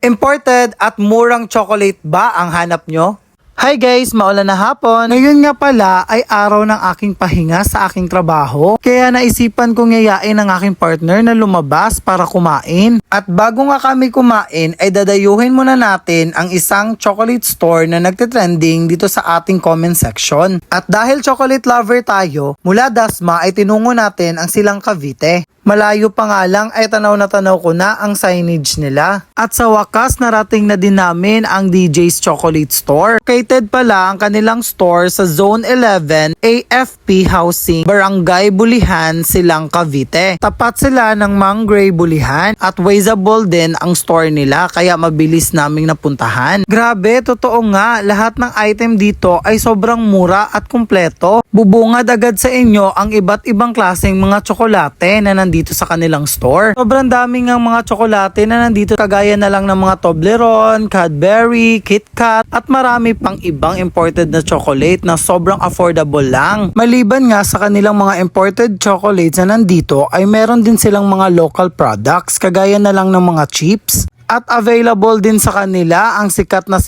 Imported at murang chocolate ba ang hanap nyo? Hi guys, maulan na hapon. Ngayon nga pala ay araw ng aking pahinga sa aking trabaho. Kaya naisipan kong yayain ang aking partner na lumabas para kumain. At bago nga kami kumain ay dadayuhin muna natin ang isang chocolate store na nagtitrending dito sa ating comment section. At dahil chocolate lover tayo, mula Dasma ay tinungo natin ang Silang Cavite. Malayo pa nga lang ay tanaw na tanaw ko na ang signage nila. At sa wakas narating na din namin ang DJ's Chocolate Store. Located pala ang kanilang store sa Zone 11, AFP Housing, Barangay Bulihan, Silang Cavite. Tapat sila ng Mangray Bulihan at wazeable din ang store nila kaya mabilis naming napuntahan. Grabe, totoo nga, lahat ng item dito ay sobrang mura at kumpleto. Bubungad agad sa inyo ang iba't ibang klaseng mga tsokolate na nandito sa kanilang store. Sobrang daming ang mga tsokolate na nandito kagaya na lang ng mga Toblerone, Cadbury, KitKat at marami pang ibang imported na chocolate na sobrang affordable lang. Maliban nga sa kanilang mga imported chocolates na nandito ay meron din silang mga local products kagaya na lang ng mga chips. At available din sa kanila ang sikat na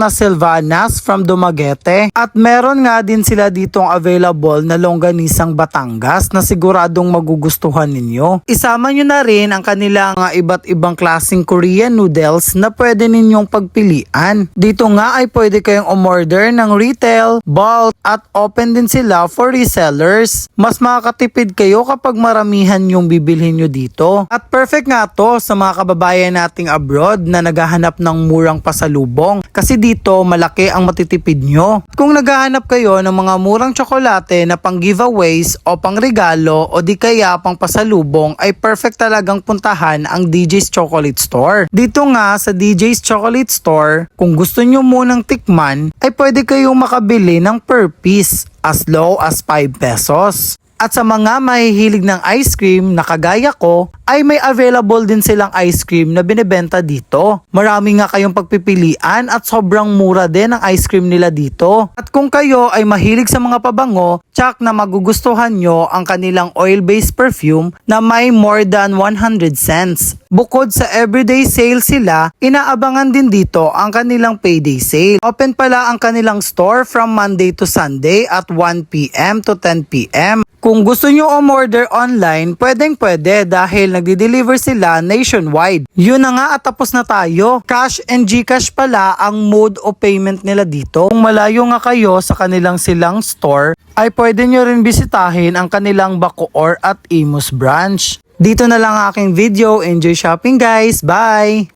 Silvanas from Dumaguete. At meron nga din sila ditong available na longganisang Batangas na siguradong magugustuhan ninyo. Isama nyo na rin ang kanilang iba't ibang klaseng Korean noodles na pwede ninyong pagpilian. Dito nga ay pwede kayong umorder ng retail, bulk at open din sila for resellers. Mas makakatipid kayo kapag maramihan yung bibilhin nyo dito. At perfect nga to sa mga kababayan nating abroad na naghahanap ng murang pasalubong kasi dito malaki ang matitipid nyo. Kung naghahanap kayo ng mga murang tsokolate na pang giveaways o pang regalo o di kaya pang pasalubong ay perfect talagang puntahan ang DJ's Chocolate Store. Dito nga sa DJ's Chocolate Store, kung gusto nyo munang tikman ay pwede kayong makabili ng per piece as low as 5 pesos. At sa mga mahihilig ng ice cream na kagaya ko, ay may available din silang ice cream na binebenta dito. Marami nga kayong pagpipilian at sobrang mura din ang ice cream nila dito. At kung kayo ay mahilig sa mga pabango, tsak na magugustuhan nyo ang kanilang oil-based perfume na may more than 100 cents. Bukod sa everyday sale sila, inaabangan din dito ang kanilang payday sale. Open pala ang kanilang store from Monday to Sunday at 1 p.m. to 10 p.m. Kung gusto nyo umorder online, pwedeng-pwede dahil nagdi-deliver sila nationwide. Yun na nga at tapos na tayo. Cash and Gcash pala ang mode of payment nila dito. Kung malayo nga kayo sa kanilang Silang store, ay pwede nyo rin bisitahin ang kanilang Bacoor at Imus branch. Dito na lang aking video. Enjoy shopping guys. Bye!